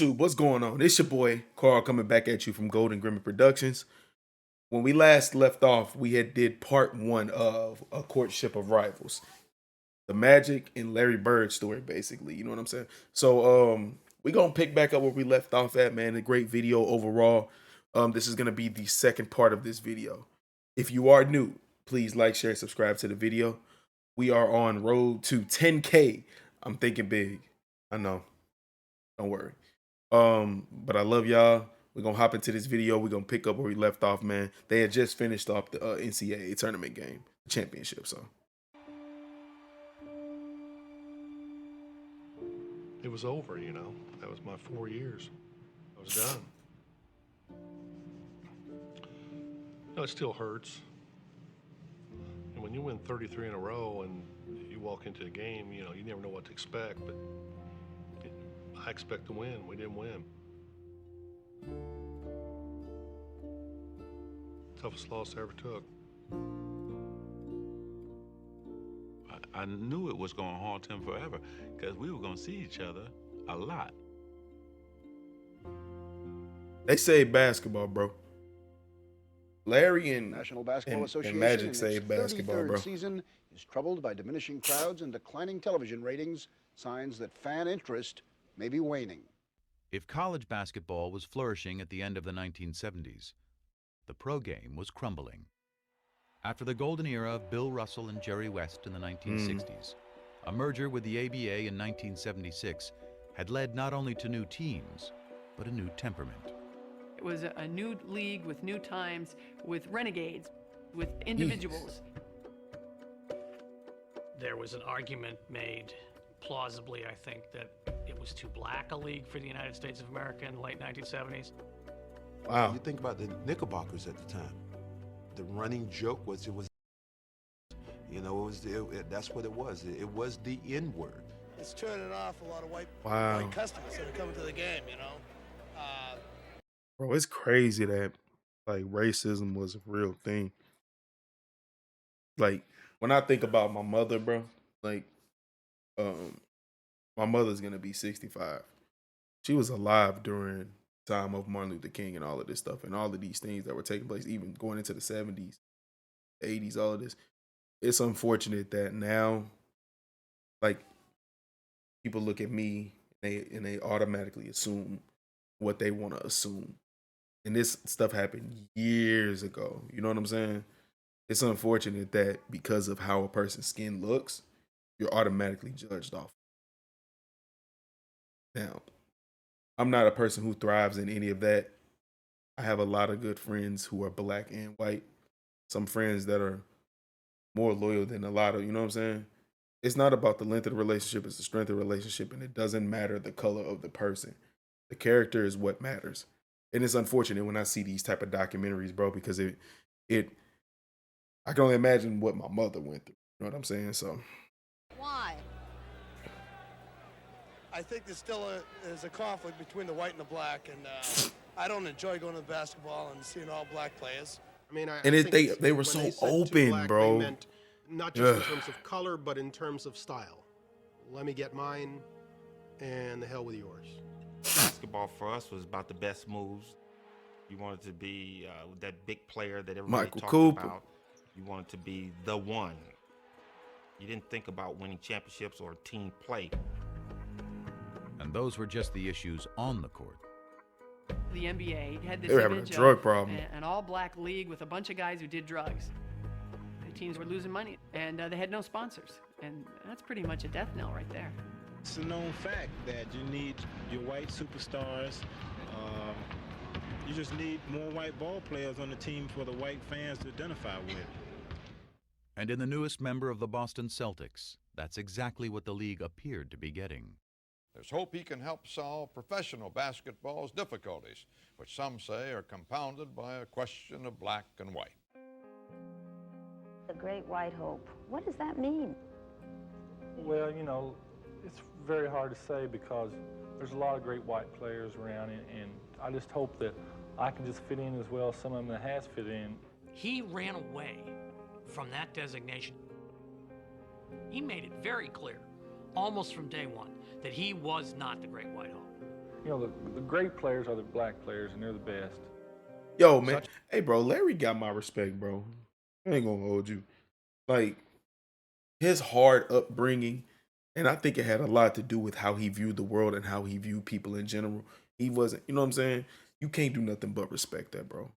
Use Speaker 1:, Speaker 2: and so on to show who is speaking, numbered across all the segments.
Speaker 1: YouTube, what's going on? It's your boy Carl coming back at you from Golden Grimmer Productions. When we last left off, we had did part 1 of A Courtship of Rivals, the Magic and Larry Bird story, basically. You know what I'm saying? So we're gonna pick back up where we left off at, man. A great video overall. This is gonna be the second part of this video. If you are new, please like, share, subscribe to the video. We are on road to 10K. I'm thinking big. I know. Don't worry. But I love y'all. We're gonna hop into this video. We're gonna pick up where we left off, man. They had just finished off the NCAA tournament game, championship. So
Speaker 2: it was over, you know. That was my 4 years. I was done. No, it still hurts. And when you win 33 in a row and you walk into a game, you know, you never know what to expect, but I expect to win. We didn't win. Toughest loss I ever took.
Speaker 3: I knew it was going to haunt him forever because we were going to see each other a lot.
Speaker 1: they saved basketball, bro. Larry and
Speaker 4: National Basketball Association
Speaker 1: and Magic
Speaker 4: in its
Speaker 1: saved basketball,
Speaker 4: 33rd
Speaker 1: bro.
Speaker 4: season is troubled by diminishing crowds and declining television ratings, signs that fan interest may be waning.
Speaker 5: If college basketball was flourishing at the end of the 1970s, the pro game was crumbling. After the golden era of Bill Russell and Jerry West in the 1960s, a merger with the ABA in 1976 had led not only to new teams, but a new temperament.
Speaker 6: It was a new league with new times, with renegades, with individuals.
Speaker 7: There was an argument made, plausibly, I think, that it was too black a league for the United States of America in the late 1970s.
Speaker 1: Wow.
Speaker 8: You think about the Knickerbockers at the time. The running joke was you know, that's what it was. It was the N-word.
Speaker 9: It's turning off a lot of white customers that are coming to the game, you know.
Speaker 1: Bro, it's crazy that like racism was a real thing. Like when I think about my mother, bro, like my mother's gonna be 65. She was alive during the time of Martin Luther King and all of this stuff and all of these things that were taking place, even going into the 70s, 80s, all of this. It's unfortunate that now, like, people look at me and they automatically assume what they want to assume. And this stuff happened years ago. You know what I'm saying? It's unfortunate that because of how a person's skin looks, you're automatically judged off. Now, I'm not a person who thrives in any of that. I have a lot of good friends who are black and white. Some friends that are more loyal than a lot of, you know what I'm saying? It's not about the length of the relationship, it's the strength of the relationship, and it doesn't matter the color of the person. The character is what matters. And it's unfortunate when I see these type of documentaries, bro, because I can only imagine what my mother went through. You know what I'm saying? So
Speaker 10: why?
Speaker 9: I think there's still there's a conflict between the white and the black, and I don't enjoy going to basketball and seeing all black players.
Speaker 11: I mean,
Speaker 1: they were so open,
Speaker 11: black,
Speaker 1: bro.
Speaker 11: They meant not just in terms of color, but in terms of style. Let me get mine, and the hell with yours.
Speaker 3: Basketball for us was about the best moves. You wanted to be that big player that everybody talked about. You wanted to be the one. You didn't think about winning championships or team play.
Speaker 5: And those were just the issues on the court.
Speaker 6: The NBA had this
Speaker 1: They were having a
Speaker 6: image
Speaker 1: drug
Speaker 6: of
Speaker 1: problem.
Speaker 6: an all-black league with a bunch of guys who did drugs. The teams were losing money, and they had no sponsors. And that's pretty much a death knell right there.
Speaker 12: It's a known fact that you need your white superstars. You just need more white ball players on the team for the white fans to identify with.
Speaker 5: And in the newest member of the Boston Celtics, that's exactly what the league appeared to be getting.
Speaker 13: There's hope he can help solve professional basketball's difficulties, which some say are compounded by a question of black and white.
Speaker 10: The great white hope. What does that mean?
Speaker 14: Well, you know, it's very hard to say because there's a lot of great white players around, and I just hope that I can just fit in as well as some of them that has fit in.
Speaker 7: He ran away from that designation. He made it very clear, almost from day one, that he was not the great white hope.
Speaker 14: You know, the great players are the black players, and they're the best.
Speaker 1: Yo, man. Hey, bro, Larry got my respect, bro. I ain't gonna hold you. Like, his hard upbringing, and I think it had a lot to do with how he viewed the world and how he viewed people in general. He wasn't, you know what I'm saying? You can't do nothing but respect that, bro.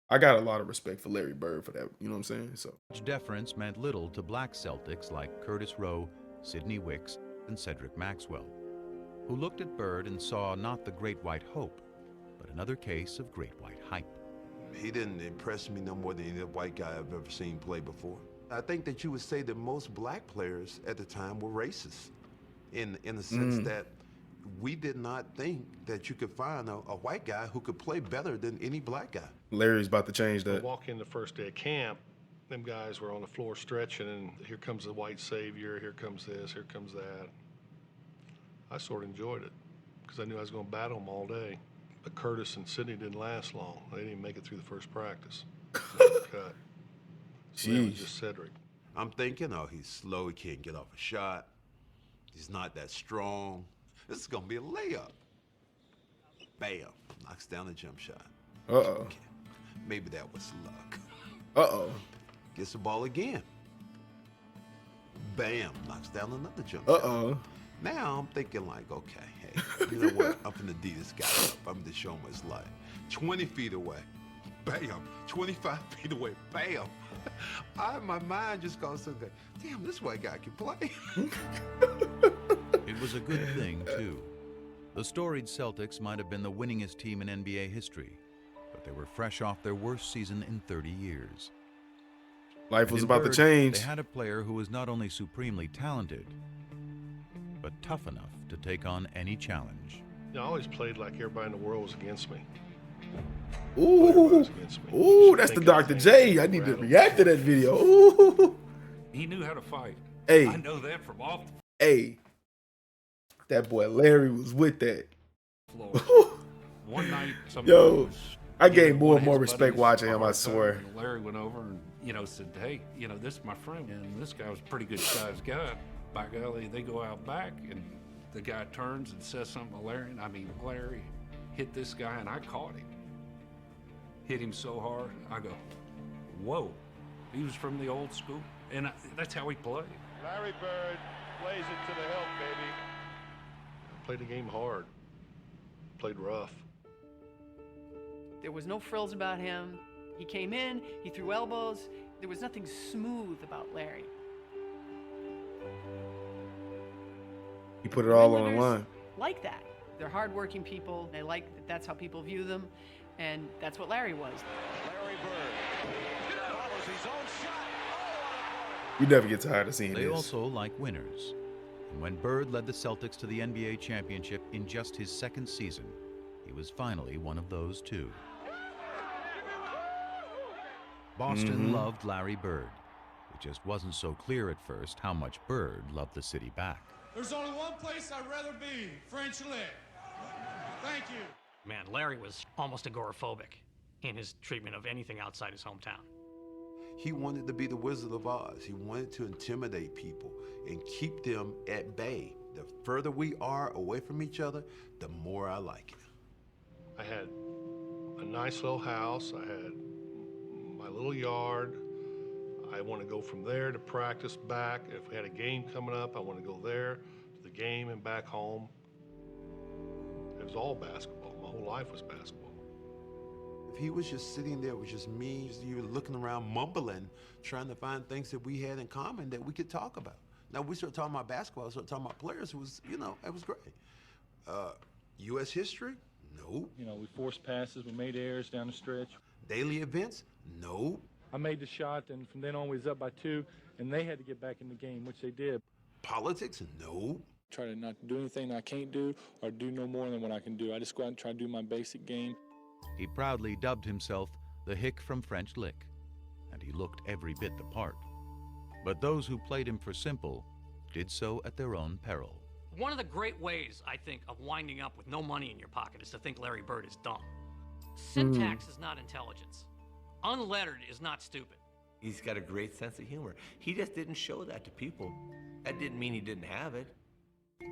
Speaker 1: I got a lot of respect for Larry Bird for that, you know what I'm saying? So
Speaker 5: Such deference meant little to black Celtics like Curtis Rowe, Sidney Wicks, and Cedric Maxwell, who looked at Bird and saw not the great white hope, but another case of great white hype.
Speaker 8: He didn't impress me no more than any white guy I've ever seen play before. I think that you would say that most black players at the time were racist in the sense that we did not think that you could find a white guy who could play better than any black guy.
Speaker 1: Larry's about to change
Speaker 2: I
Speaker 1: that.
Speaker 2: walk in the first day of camp, them guys were on the floor stretching, and here comes the white savior, here comes this, here comes that. I sort of enjoyed it because I knew I was going to battle them all day. But Curtis and Sidney didn't last long. They didn't even make it through the first practice. Cut. So that was just Cedric.
Speaker 8: I'm thinking, oh, he's slow, he can't get off a shot. He's not that strong. This is going to be a layup. Bam, knocks down a jump shot.
Speaker 1: Uh-oh.
Speaker 8: Okay. Maybe that was luck.
Speaker 1: Uh-oh.
Speaker 8: Gets the ball again. Bam, knocks down another jump shot.
Speaker 1: Uh-oh.
Speaker 8: Now I'm thinking like, okay, hey, you know what? I'm finna D this guy up. I'm gonna show him what it's like. 20 feet away, bam. 25 feet away, bam. My mind just goes to the, damn, this white guy can play.
Speaker 5: It was a good thing, too. The storied Celtics might have been the winningest team in NBA history, but they were fresh off their worst season in 30 years.
Speaker 1: Life was
Speaker 5: In
Speaker 1: about to
Speaker 5: Bird,
Speaker 1: change.
Speaker 5: They had a player who was not only supremely talented, but tough enough to take on any challenge.
Speaker 2: I always played like everybody in the world was against me.
Speaker 1: Ooh, ooh, that's the Dr. J. I need to react to that video. Ooh.
Speaker 15: He knew how to fight.
Speaker 1: Hey.
Speaker 15: I know that from off
Speaker 1: Hey, that boy Larry was with that.
Speaker 15: the floor. One night,
Speaker 1: Yo, I gained more
Speaker 15: one
Speaker 1: and
Speaker 15: of
Speaker 1: more
Speaker 15: his
Speaker 1: respect
Speaker 15: buddies
Speaker 1: watching
Speaker 15: a
Speaker 1: him, I
Speaker 15: hard time,
Speaker 1: swear.
Speaker 15: and Larry went over and, said, hey, this is my friend. And this guy was a pretty good sized guy. By golly, they go out back, and the guy turns and says something to Larry. And Larry hit this guy, and I caught him. Hit him so hard, I go, whoa. He was from the old school, and that's how he played.
Speaker 16: Larry Bird plays it to the hilt, baby.
Speaker 2: Played the game hard. Played rough.
Speaker 6: There was no frills about him. He came in, he threw elbows. There was nothing smooth about Larry.
Speaker 1: He put it all on the
Speaker 6: Winners
Speaker 1: line.
Speaker 6: like that. They're hardworking people. They like that that's how people view them. And that's what Larry was.
Speaker 16: Larry Bird follows his own shot.
Speaker 1: You never get tired of seeing
Speaker 5: They
Speaker 1: this.
Speaker 5: also like winners. And when Bird led the Celtics to the NBA championship in just his second season, he was finally one of those too. Boston loved Larry Bird. It just wasn't so clear at first how much Bird loved the city back.
Speaker 17: There's only one place I'd rather be, French Lick. Thank you.
Speaker 7: Man, Larry was almost agoraphobic in his treatment of anything outside his hometown.
Speaker 8: He wanted to be the Wizard of Oz. He wanted to intimidate people and keep them at bay. The further we are away from each other, the more I like it.
Speaker 2: I had a nice little house. I had my little yard. I want to go from there to practice back. If we had a game coming up, I want to go there to the game and back home. It was all basketball. My whole life was basketball.
Speaker 8: If he was just sitting there with just me, you were looking around mumbling, trying to find things that we had in common that we could talk about. Now, we started talking about basketball, started talking about players. It was, it was great. U.S. history? Nope.
Speaker 14: We forced passes, we made errors down the stretch.
Speaker 8: Daily events? Nope.
Speaker 14: I made the shot, and from then on we was up by 2, and they had to get back in the game, which they did.
Speaker 8: Politics? Nope.
Speaker 14: Try to not do anything I can't do or do no more than what I can do. I just go out and try to do my basic game.
Speaker 5: He proudly dubbed himself the Hick from French Lick, and he looked every bit the part. But those who played him for simple did so at their own peril.
Speaker 7: One of the great ways, I think, of winding up with no money in your pocket is to think Larry Bird is dumb. Syntax is not intelligence. Unlettered is not stupid.
Speaker 18: He's got a great sense of humor. He just didn't show that to people. That didn't mean he didn't have it.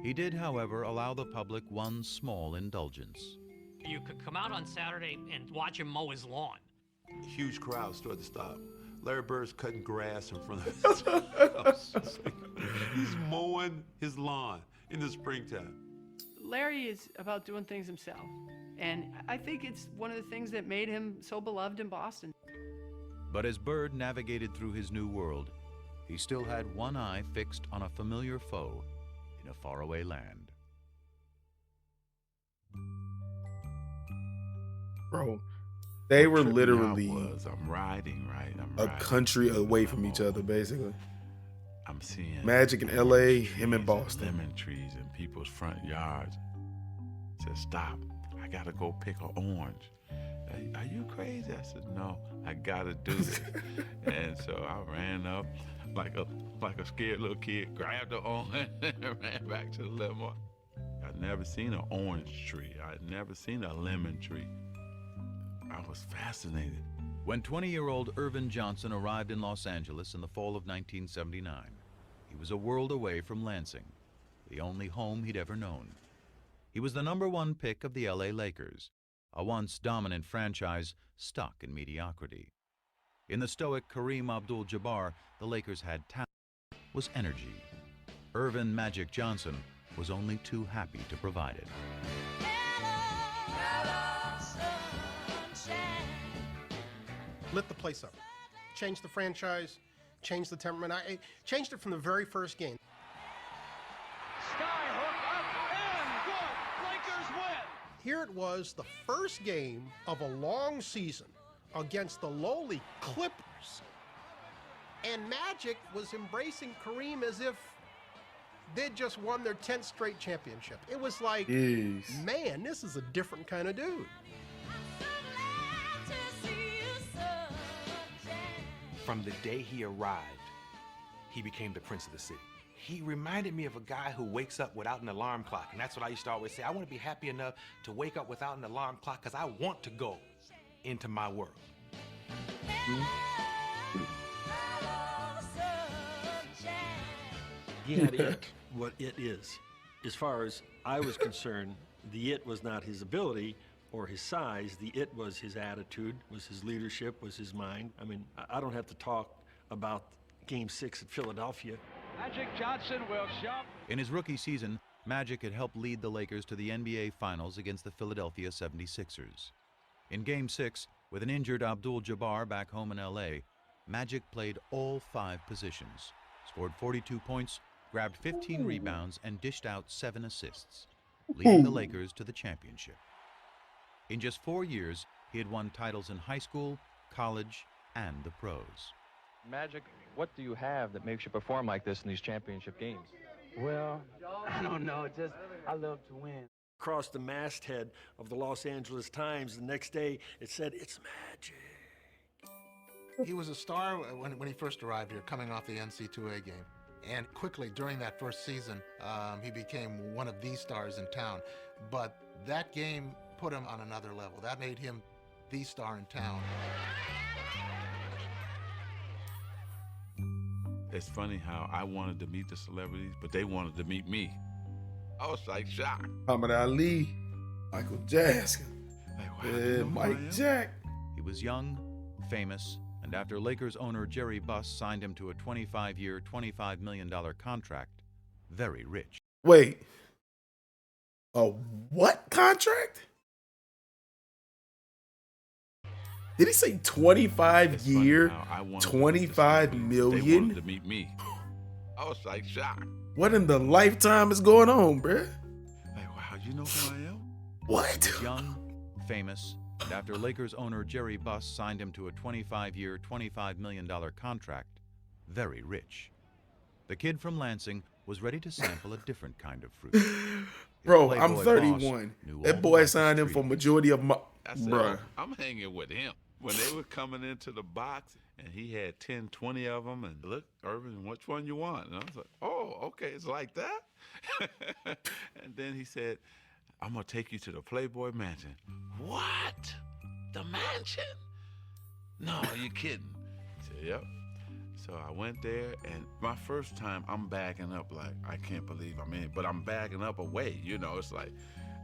Speaker 5: He did, however, allow the public one small indulgence.
Speaker 7: You could come out on Saturday and watch him mow his lawn.
Speaker 8: Huge crowds toward the stop. Larry Bird's cutting grass in front of his house. He's mowing his lawn in the springtime.
Speaker 6: Larry is about doing things himself. And I think it's one of the things that made him so beloved in Boston.
Speaker 5: But as Bird navigated through his new world, he still had one eye fixed on a familiar foe in a faraway land.
Speaker 1: Bro, they were literally
Speaker 18: I'm riding, right?
Speaker 1: a country away from each other, basically.
Speaker 18: I'm seeing
Speaker 1: Magic in LA, him in Boston.
Speaker 18: Lemon trees in people's front yards. Said, stop, I gotta go pick an orange. Are you crazy? I said, no, I gotta do this. And so I ran up like a scared little kid, grabbed the orange and ran back to the lemon. I'd never seen an orange tree. I'd never seen a lemon tree. I was fascinated.
Speaker 5: When 20-year-old Irvin Johnson arrived in Los Angeles in the fall of 1979, he was a world away from Lansing, the only home he'd ever known. He was the #1 pick of the LA Lakers, a once dominant franchise stuck in mediocrity. In the stoic Kareem Abdul-Jabbar, the Lakers had talent, was energy. Irvin Magic Johnson was only too happy to provide it.
Speaker 11: Lit the place up. Changed the franchise, changed the temperament. I changed it from the very first game.
Speaker 16: Skyhook up and good. Lakers win.
Speaker 11: Here it was, the first game of a long season against the lowly Clippers. And Magic was embracing Kareem as if they'd just won their 10th straight championship. It was like, man, this is a different kind of dude.
Speaker 19: From the day he arrived, he became the prince of the city. He reminded me of a guy who wakes up without an alarm clock. And that's what I used to always say. I want to be happy enough to wake up without an alarm clock because I want to go into my world.
Speaker 20: He had it, what it is. As far as I was concerned, the it was not his ability or his size. The it was his attitude, was his leadership, was his mind. I mean, I don't have to talk about Game 6 at Philadelphia.
Speaker 16: Magic Johnson will shove.
Speaker 5: In his rookie season, Magic had helped lead the Lakers to the NBA Finals against the Philadelphia 76ers. In Game 6, with an injured Abdul-Jabbar back home in LA, Magic played all 5 positions, scored 42 points, grabbed 15 rebounds, and dished out 7 assists, leading the Lakers to the championship. In just 4 years, he had won titles in high school, college, and the pros.
Speaker 21: Magic, what do you have that makes you perform like this in these championship games?
Speaker 22: Well, I don't know. Just I love to win.
Speaker 20: Across the masthead of the Los Angeles Times the next day, it said, "It's Magic."
Speaker 23: He was a star when he first arrived here, coming off the NC2A game. And quickly, during that first season, he became one of the stars in town. But that game put him on another level. That made him the star in town.
Speaker 18: It's funny how I wanted to meet the celebrities, but they wanted to meet me. I was like shocked.
Speaker 1: Muhammad Ali, Michael Jackson, Mike Jack.
Speaker 5: He was young, famous, and after Lakers owner Jerry Buss signed him to a 25-year, $25 million contract, very rich.
Speaker 1: Wait, a what contract? Did he say 25-year, 25 million?
Speaker 18: They wanted to meet me. I was like shocked.
Speaker 1: What in the lifetime is going on, bruh?
Speaker 18: Like, wow, you know who I am?
Speaker 1: What?
Speaker 5: He was young, famous, and after Lakers owner Jerry Buss signed him to a 25-year, $25 million contract, very rich. The kid from Lansing was ready to sample a different kind of fruit.
Speaker 1: Bro, I'm 31. That boy signed him for majority of my...
Speaker 18: I said,
Speaker 1: bruh.
Speaker 18: I'm hanging with him. When they were coming into the box, and he had 10, 20 of them, and look, Irvin, which one you want? And I was like, oh, okay, it's like that? And then he said, I'm going to take you to the Playboy Mansion. What? The mansion? No, are you kidding? I said, yep. So I went there, and my first time, I'm backing up like, I can't believe I'm in, but I'm backing up away, you know, it's like,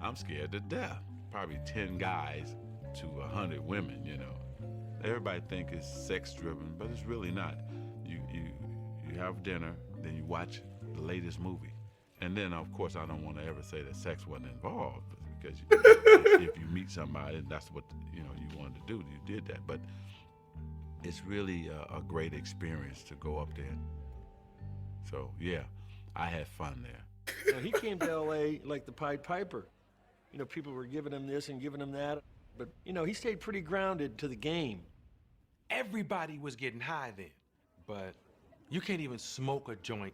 Speaker 18: I'm scared to death. Probably 10 guys to 100 women, you know. Everybody think it's sex-driven, but it's really not. You have dinner, then you watch the latest movie. And then, of course, I don't want to ever say that sex wasn't involved, because if you meet somebody, that's what, you know, you wanted to do, you did that. But it's really a great experience to go up there. So, yeah, I had fun there.
Speaker 20: Now, he came to L.A. like the Pied Piper. You know, people were giving him this and giving him that. But, you know, he stayed pretty grounded to the game.
Speaker 19: Everybody was getting high then, but you can't even smoke a joint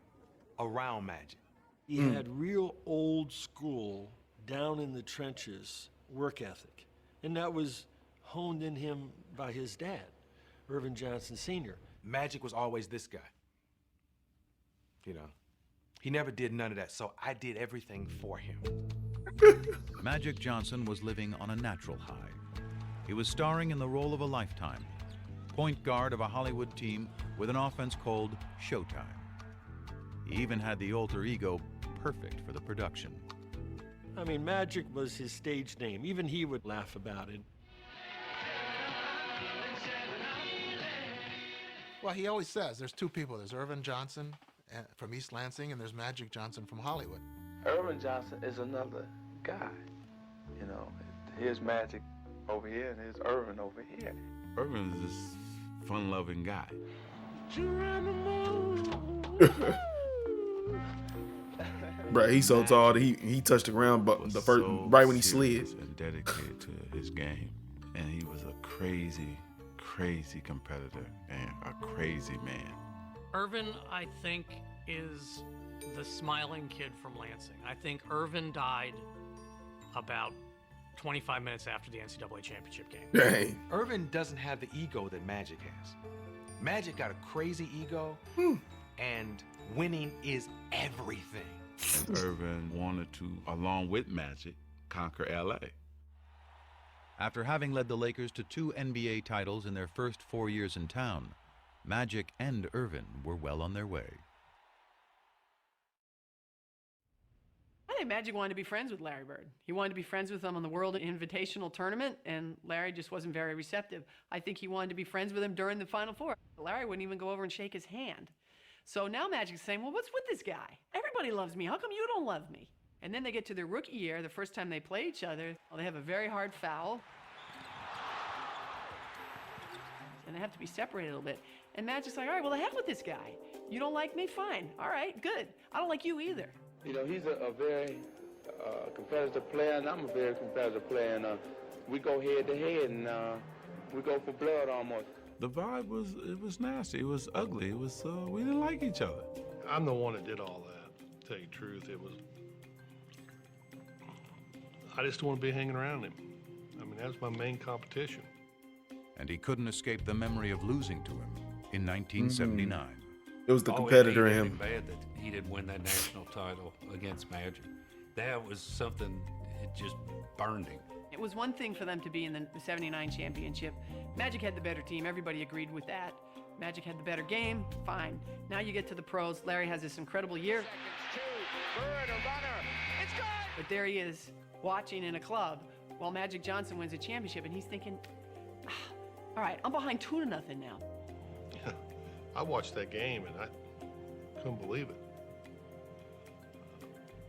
Speaker 19: around Magic.
Speaker 20: He had real old school, down in the trenches work ethic. And that was honed in him by his dad, Irvin Johnson Sr.
Speaker 19: Magic was always this guy. You know, he never did none of that, so I did everything for him.
Speaker 5: Magic Johnson was living on a natural high. He was starring in the role of a lifetime, point guard of a Hollywood team with an offense called Showtime. He even had the alter ego perfect for the production.
Speaker 20: I mean, Magic was his stage name. Even he would laugh about it.
Speaker 23: Well, he always says there's two people. There's Irvin Johnson from East Lansing, and there's Magic Johnson from Hollywood.
Speaker 22: Irvin Johnson is another guy. You know, here's Magic over here, and here's Irvin over here.
Speaker 18: Irvin is this fun-loving guy.
Speaker 1: Bro, he's so tall that he touched the ground, but the first right when he slid.
Speaker 18: And dedicated to his game, and he was a crazy competitor and a crazy man.
Speaker 7: Irvin, I think, is the smiling kid from Lansing. I think Irvin died about 25 minutes after the NCAA championship game.
Speaker 1: Dang.
Speaker 19: Irvin doesn't have the ego that Magic has. Magic got a crazy ego, and winning is everything.
Speaker 18: And Irvin wanted to, along with Magic, conquer LA.
Speaker 5: After having led the Lakers to 2 NBA titles in their first 4 years in town, Magic and Irvin were well on their way.
Speaker 6: I think Magic wanted to be friends with Larry Bird. He wanted to be friends with him on the World Invitational Tournament, and Larry just wasn't very receptive. I think he wanted to be friends with him during the Final Four. Larry wouldn't even go over and shake his hand. So now Magic's saying, well, what's with this guy? Everybody loves me. How come you don't love me? And then they get to their rookie year, the first time they play each other. Well, they have a very hard foul. And they have to be separated a little bit. And Magic's like, all right, well, the heck with this guy. You don't like me? Fine. All right, good. I don't like you either.
Speaker 22: You know, he's a very competitive player, and I'm a very competitive player. And we go head to head, and we go for blood almost.
Speaker 18: The vibe was nasty. It was ugly. It was we didn't like each other.
Speaker 2: I'm the one that did all that. To tell you the truth, I just don't want to be hanging around him. I mean, that was my main competition.
Speaker 5: And he couldn't escape the memory of losing to him in 1979.
Speaker 1: It was the competitor in
Speaker 15: it
Speaker 1: him.
Speaker 15: Bad that he didn't win that national title against Magic. That was something, it just burned him.
Speaker 6: It was one thing for them to be in the 79 championship. Magic had the better team. Everybody agreed with that. Magic had the better game. Fine. Now you get to the pros. Larry has this incredible year. But there he is, watching in a club while Magic Johnson wins a championship, and he's thinking, all right, I'm behind 2-0 now.
Speaker 2: I watched that game, and I couldn't believe it.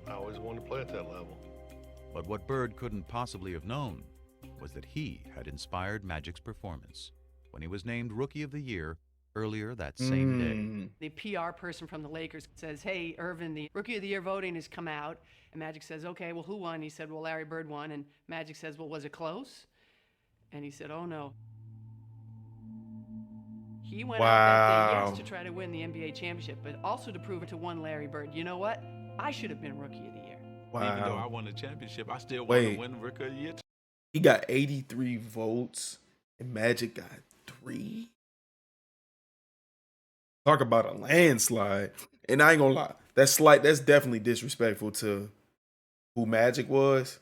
Speaker 2: I always wanted to play at that level.
Speaker 5: But what Bird couldn't possibly have known was that he had inspired Magic's performance when he was named Rookie of the Year earlier that same day.
Speaker 6: The PR person from the Lakers says, hey, Irvin, the Rookie of the Year voting has come out. And Magic says, okay, well, who won? He said, well, Larry Bird won. And Magic says, well, was it close? And he said, oh, no. He went out that day, yes, to try to win the NBA championship, but also to prove it to one Larry Bird. You know what? I should have been Rookie of the Year.
Speaker 18: Even though I won the championship, I still want to win Rookie of the Year.
Speaker 1: He got 83 votes, and Magic got 3. Talk about a landslide. And I ain't gonna lie, that's definitely disrespectful to who Magic was.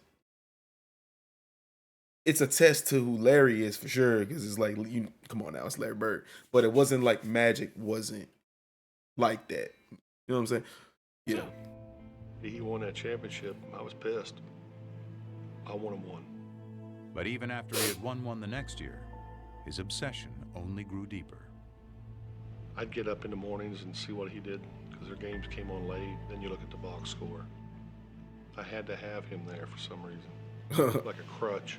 Speaker 1: it's a test to who Larry is for sure, because it's like, you come on now, it's Larry Bird. But it wasn't like Magic wasn't like that. You know what I'm saying? Yeah.
Speaker 2: He won that championship. I was pissed. I want him one.
Speaker 5: But even after he had won one the next year, his obsession only grew deeper.
Speaker 2: I'd get up in the mornings and see what he did, because their games came on late. Then you look at the box score. I had to have him there for some reason. Like a crutch.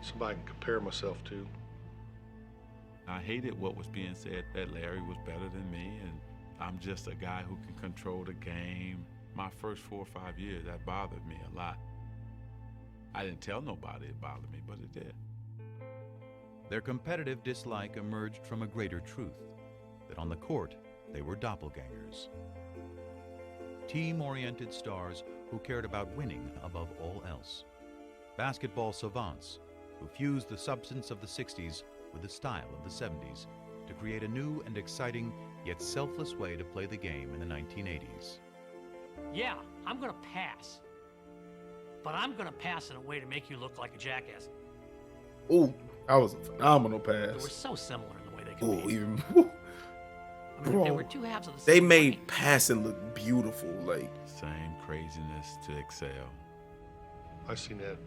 Speaker 2: Somebody I can compare myself to.
Speaker 18: I hated what was being said, that Larry was better than me, and I'm just a guy who can control the game. My first 4 or 5 years, that bothered me a lot. I didn't tell nobody it bothered me, but it did.
Speaker 5: Their competitive dislike emerged from a greater truth, that on the court, they were doppelgangers. Team-oriented stars who cared about winning above all else. Basketball savants who fused the substance of the 60s with the style of the 70s to create a new and exciting yet selfless way to play the game in the 1980s.
Speaker 7: Yeah, I'm gonna pass. But I'm gonna pass in a way to make you look like a jackass.
Speaker 1: Ooh, that was a phenomenal
Speaker 7: They were
Speaker 1: pass.
Speaker 7: so similar in the way they
Speaker 1: Ooh,
Speaker 7: competed.
Speaker 1: even
Speaker 7: I mean, they were two halves of the
Speaker 1: they
Speaker 7: same
Speaker 1: made
Speaker 7: brain.
Speaker 1: passing look beautiful. Like,
Speaker 18: Same craziness to excel.
Speaker 2: I seen that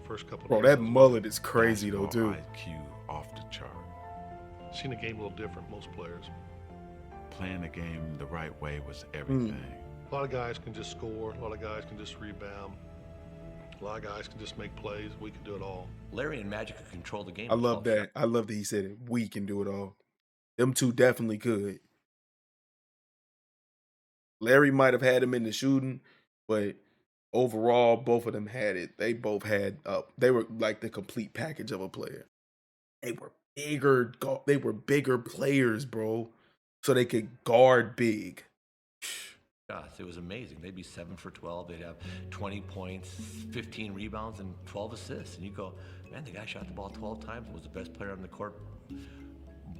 Speaker 2: first couple
Speaker 1: bro,
Speaker 2: days.
Speaker 1: that mullet is crazy though too.
Speaker 18: IQ off the chart.
Speaker 2: Seen the game a little different, most players.
Speaker 18: Playing the game the right way was everything.
Speaker 2: A lot of guys can just score. A lot of guys can just rebound. A lot of guys can just make plays. We can do it all.
Speaker 3: Larry and Magic could control the game.
Speaker 1: I love that. I love that he said it. We can do it all. Them two definitely could. Larry might have had him in the shooting, but overall, both of them had it. They both had they were like the complete package of a player. They were bigger. They were bigger players, bro. So they could guard big.
Speaker 3: Gosh, it was amazing. They'd be 7 for 12. They'd have 20 points, 15 rebounds, and 12 assists. And you go, man, the guy shot the ball 12 times and was the best player on the court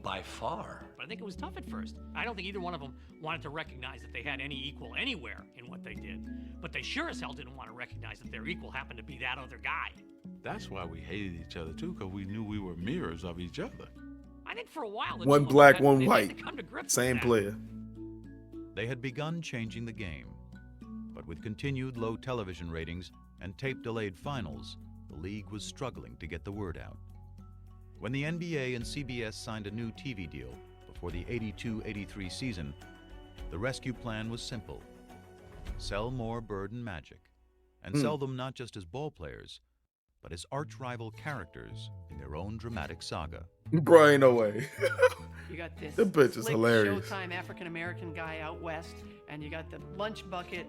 Speaker 3: by far.
Speaker 7: But I think it was tough at first. I don't think either one of them wanted to recognize that they had any equal anywhere in what they did. But they sure as hell didn't want to recognize that their equal happened to be that other guy.
Speaker 18: That's why we hated each other too, because we knew we were mirrors of each other.
Speaker 7: I think for a while, the
Speaker 1: One
Speaker 7: two of them
Speaker 1: black,
Speaker 7: had-
Speaker 1: one
Speaker 7: they
Speaker 1: white.
Speaker 7: had to come to grips with
Speaker 1: Same
Speaker 7: that.
Speaker 1: player.
Speaker 5: They had begun changing the game, but with continued low television ratings and tape-delayed finals, the league was struggling to get the word out. When the NBA and CBS signed a new TV deal before the 82-83 season, the rescue plan was simple. Sell more Bird and Magic, and sell them not just as ball players, but as arch-rival characters in their own dramatic saga.
Speaker 1: Bro, ain't no way.
Speaker 6: You got this
Speaker 1: The bitch is
Speaker 6: slick
Speaker 1: hilarious.
Speaker 6: Showtime African-American guy out west, and you got the lunch bucket,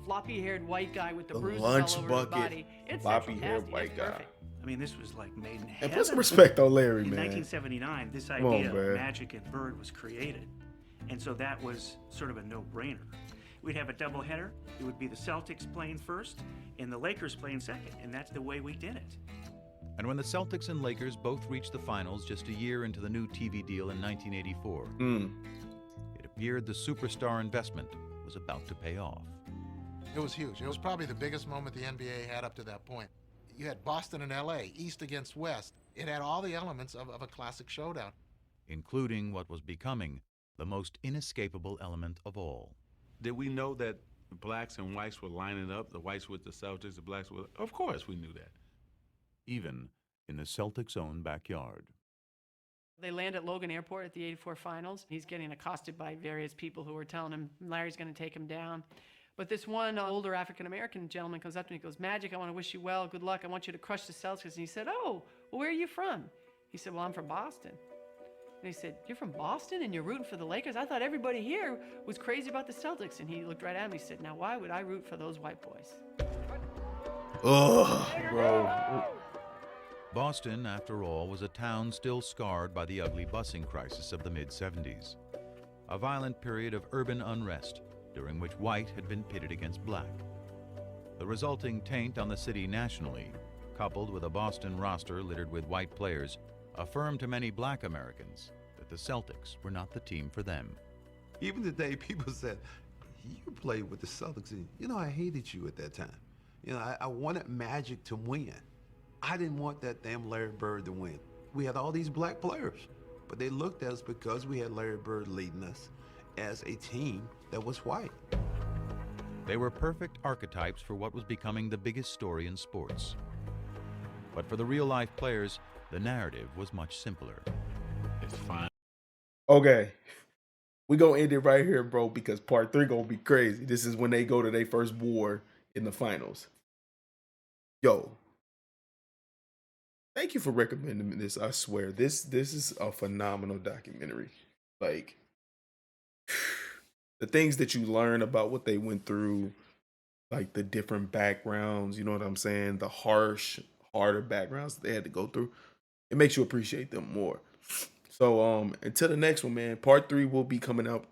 Speaker 6: floppy-haired white guy with the bruises
Speaker 1: lunch
Speaker 6: all over
Speaker 1: bucket,
Speaker 6: his body. It's
Speaker 1: floppy-haired
Speaker 6: fantastic.
Speaker 1: white
Speaker 6: It's
Speaker 1: guy.
Speaker 6: perfect.
Speaker 4: I mean, this was like made in
Speaker 1: And
Speaker 4: heaven.
Speaker 1: put some respect on Larry,
Speaker 4: In
Speaker 1: man.
Speaker 4: 1979, this
Speaker 1: Come on,
Speaker 4: idea
Speaker 1: man.
Speaker 4: of Magic and Bird was created. And so that was sort of a no-brainer. We'd have a doubleheader. It would be the Celtics playing first and the Lakers playing second. And that's the way we did it.
Speaker 5: And when the Celtics and Lakers both reached the finals just a year into the new TV deal in 1984, it appeared the superstar investment was about to pay off.
Speaker 23: It was huge. It was probably the biggest moment the NBA had up to that point. You had Boston and LA, East against West. It had all the elements of a classic showdown.
Speaker 5: Including what was becoming the most inescapable element of all.
Speaker 18: Did we know that blacks and whites were lining up, the whites with the Celtics, the blacks with... Of course we knew that.
Speaker 5: Even in the Celtics' own backyard.
Speaker 6: They land at Logan Airport at the 84 finals. He's getting accosted by various people who are telling him Larry's going to take him down. But this one older African-American gentleman comes up to me and goes, Magic, I want to wish you well. Good luck. I want you to crush the Celtics. And he said, oh, well, where are you from? He said, well, I'm from Boston. And he said, you're from Boston and you're rooting for the Lakers? I thought everybody here was crazy about the Celtics. And he looked right at me and he said, now why would I root for those white boys?
Speaker 1: Ugh, bro.
Speaker 5: Boston, after all, was a town still scarred by the ugly busing crisis of the mid-70s. A violent period of urban unrest during which white had been pitted against black. The resulting taint on the city nationally, coupled with a Boston roster littered with white players, affirmed to many black Americans that the Celtics were not the team for them.
Speaker 8: Even today, people said, you played with the Celtics. And, I hated you at that time. I wanted Magic to win. I didn't want that damn Larry Bird to win. We had all these black players, but they looked at us because we had Larry Bird leading us as a team that was white.
Speaker 5: They were perfect archetypes for what was becoming the biggest story in sports. But for the real-life players, the narrative was much simpler.
Speaker 18: It's fine.
Speaker 1: Okay. We gonna end it right here, bro, because part 3 gonna be crazy. This is when they go to their first war in the finals. Yo. Thank you for recommending this. I swear. This is a phenomenal documentary. Like, the things that you learn about what they went through, like the different backgrounds, you know what I'm saying? The harder backgrounds that they had to go through. It makes you appreciate them more. So until the next one, man, part 3 will be coming out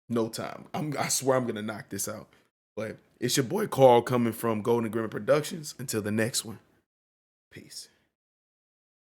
Speaker 1: no time. I swear I'm gonna knock this out. But it's your boy Carl coming from Golden Grimmett Productions. Until the next one. Peace.